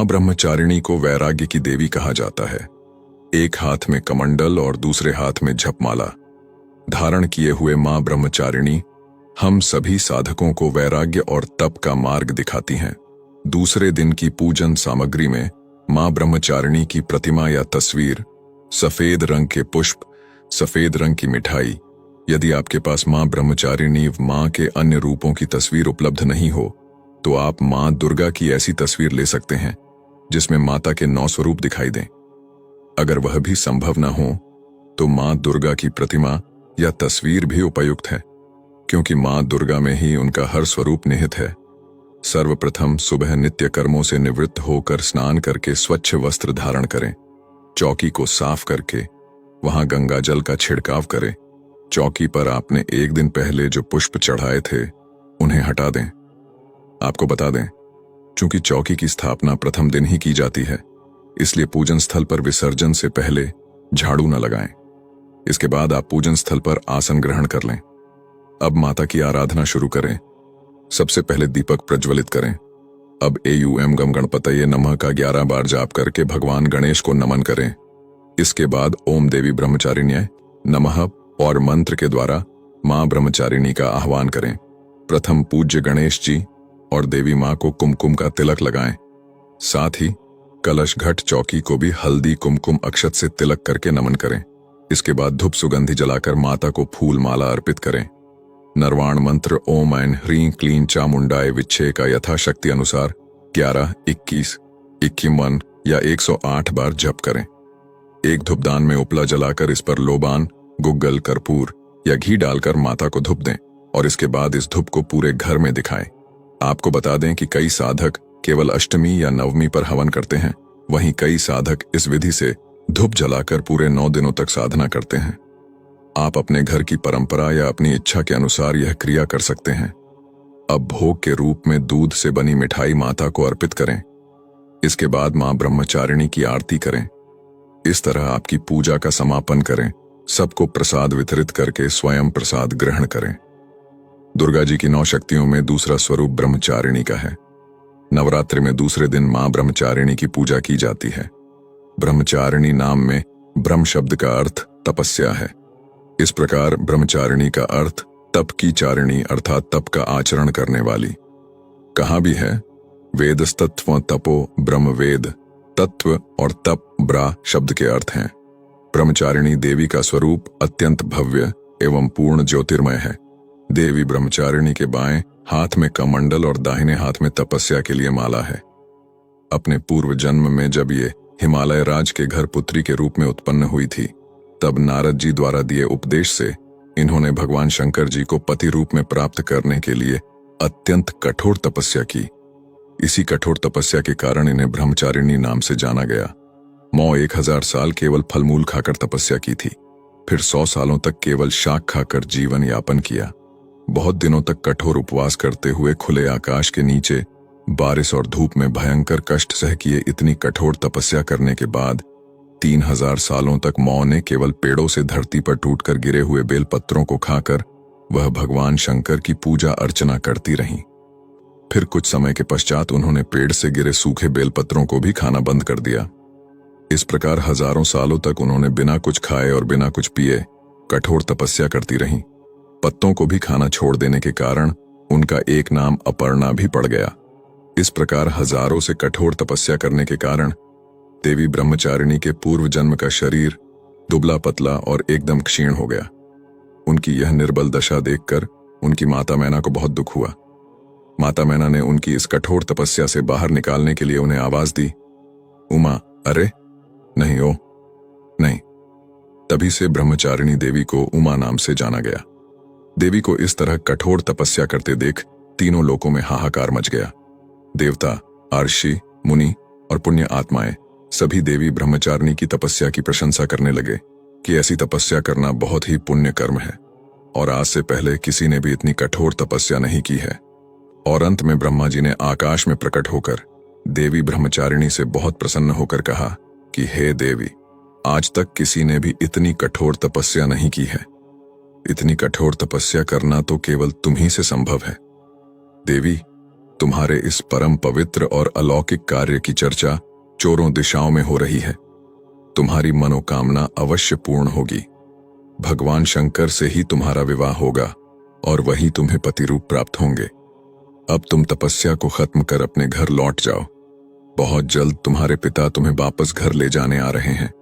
मां ब्रह्मचारिणी को वैराग्य की देवी कहा जाता है। एक हाथ में कमंडल और दूसरे हाथ में जपमाला धारण किए हुए मां ब्रह्मचारिणी हम सभी साधकों को वैराग्य और तप का मार्ग दिखाती हैं। दूसरे दिन की पूजन सामग्री में मां ब्रह्मचारिणी की प्रतिमा या तस्वीर, सफेद रंग के पुष्प, सफेद रंग की मिठाई। यदि आपके पास मां ब्रह्मचारिणी मां के अन्य रूपों की तस्वीर उपलब्ध नहीं हो तो आप मां दुर्गा की ऐसी तस्वीर ले सकते हैं जिसमें माता के 9 स्वरूप दिखाई दें। अगर वह भी संभव न हो तो मां दुर्गा की प्रतिमा या तस्वीर भी उपयुक्त है, क्योंकि मां दुर्गा में ही उनका हर स्वरूप निहित है। सर्वप्रथम सुबह नित्य कर्मों से निवृत्त होकर स्नान करके स्वच्छ वस्त्र धारण करें। चौकी को साफ करके वहां गंगा जल का छिड़काव करें। चौकी पर आपने एक दिन पहले जो पुष्प चढ़ाए थे उन्हें हटा दें। आपको बता दें, चूंकि चौकी की स्थापना प्रथम दिन ही की जाती है, इसलिए पूजन स्थल पर विसर्जन से पहले झाड़ू न लगाएं। इसके बाद आप पूजन स्थल पर आसन ग्रहण कर लें। अब माता की आराधना शुरू करें। सबसे पहले दीपक प्रज्वलित करें। अब एयूएम गम गणपतये नमः का 11 बार जाप करके भगवान गणेश को नमन करें। इसके बाद ओम देवी ब्रह्मचारिण्यै नमः और मंत्र के द्वारा मां ब्रह्मचारिणी का आह्वान करें। प्रथम पूज्य गणेश जी और देवी मां को कुमकुम का तिलक लगाएं। साथ ही कलश घट चौकी को भी हल्दी कुमकुम अक्षत से तिलक करके नमन करें। इसके बाद धूप सुगंधि जलाकर माता को फूल माला अर्पित करें। नरवाण मंत्र ओम ऐन ह्रीं क्लीं चामुंडाय विच्छे का यथाशक्ति अनुसार 11, 21, 51 या 108 बार जप करें। एक धूपदान में उपला जलाकर इस पर लोबान, गुग्गल, कर्पूर या घी डालकर माता को धूप दें और इसके बाद इस धूप को पूरे घर में दिखाएं। आपको बता दें कि कई साधक केवल अष्टमी या नवमी पर हवन करते हैं, वहीं कई साधक इस विधि से धूप जलाकर पूरे 9 दिनों तक साधना करते हैं। आप अपने घर की परंपरा या अपनी इच्छा के अनुसार यह क्रिया कर सकते हैं। अब भोग के रूप में दूध से बनी मिठाई माता को अर्पित करें। इसके बाद मां ब्रह्मचारिणी की आरती करें। इस तरह आपकी पूजा का समापन करें। सबको प्रसाद वितरित करके स्वयं प्रसाद ग्रहण करें। दुर्गा जी की 9 शक्तियों में दूसरा स्वरूप ब्रह्मचारिणी का है। नवरात्रि में दूसरे दिन मां ब्रह्मचारिणी की पूजा की जाती है। ब्रह्मचारिणी नाम में ब्रह्म शब्द का अर्थ तपस्या है। इस प्रकार ब्रह्मचारिणी का अर्थ तप की चारिणी अर्थात तप का आचरण करने वाली। कहा भी है, वेदस्तत्व तपो ब्रह्म वेद। तत्व और तप ब्रा शब्द के अर्थ हैं। ब्रह्मचारिणी देवी का स्वरूप अत्यंत भव्य एवं पूर्ण ज्योतिर्मय है। देवी ब्रह्मचारिणी के बाएं हाथ में कमंडल और दाहिने हाथ में तपस्या के लिए माला है। अपने पूर्व जन्म में जब ये हिमालय राज के घर पुत्री के रूप में उत्पन्न हुई थी, तब नारद जी द्वारा दिए उपदेश से इन्होंने भगवान शंकर जी को पति रूप में प्राप्त करने के लिए अत्यंत कठोर तपस्या की। इसी कठोर तपस्या के कारण इन्हें ब्रह्मचारिणी नाम से जाना गया। 1000 साल केवल फलमूल खाकर तपस्या की थी, फिर 100 सालों तक केवल शाक खाकर जीवन यापन किया। बहुत दिनों तक कठोर उपवास करते हुए खुले आकाश के नीचे बारिश और धूप में भयंकर कष्ट सह किए इतनी कठोर तपस्या करने के बाद 3000 सालों तक मौ ने केवल पेड़ों से धरती पर टूटकर गिरे हुए बेलपत्रों को खाकर वह भगवान शंकर की पूजा अर्चना करती रहीं। फिर कुछ समय के पश्चात उन्होंने पेड़ से गिरे सूखे बेलपत्रों को भी खाना बंद कर दिया। इस प्रकार हजारों सालों तक उन्होंने बिना कुछ खाए और बिना कुछ पिए कठोर तपस्या करती रहीं। पत्तों को भी खाना छोड़ देने के कारण उनका एक नाम अपर्णा भी पड़ गया। इस प्रकार हजारों से कठोर तपस्या करने के कारण देवी ब्रह्मचारिणी के पूर्व जन्म का शरीर दुबला पतला और एकदम क्षीण हो गया। उनकी यह निर्बल दशा देखकर उनकी माता मैना को बहुत दुख हुआ। माता मैना ने उनकी इस कठोर तपस्या से बाहर निकालने के लिए उन्हें आवाज दी, उमा, अरे नहीं, ओ नहीं। तभी से ब्रह्मचारिणी देवी को उमा नाम से जाना गया। देवी को इस तरह कठोर तपस्या करते देख तीनों लोकों में हाहाकार मच गया। देवता, अर्षि, मुनि और पुण्य आत्माएं सभी देवी ब्रह्मचारिणी की तपस्या की प्रशंसा करने लगे कि ऐसी तपस्या करना बहुत ही पुण्य कर्म है और आज से पहले किसी ने भी इतनी कठोर तपस्या नहीं की है। और अंत में ब्रह्मा जी ने आकाश में प्रकट होकर देवी ब्रह्मचारिणी से बहुत प्रसन्न होकर कहा कि हे देवी, आज तक किसी ने भी इतनी कठोर तपस्या नहीं की है। इतनी कठोर तपस्या करना तो केवल तुम ही से संभव है। देवी, तुम्हारे इस परम पवित्र और अलौकिक कार्य की चर्चा चोरों दिशाओं में हो रही है। तुम्हारी मनोकामना अवश्य पूर्ण होगी। भगवान शंकर से ही तुम्हारा विवाह होगा और वही तुम्हें पति रूप प्राप्त होंगे। अब तुम तपस्या को खत्म कर अपने घर लौट जाओ। बहुत जल्द तुम्हारे पिता तुम्हें वापस घर ले जाने आ रहे हैं।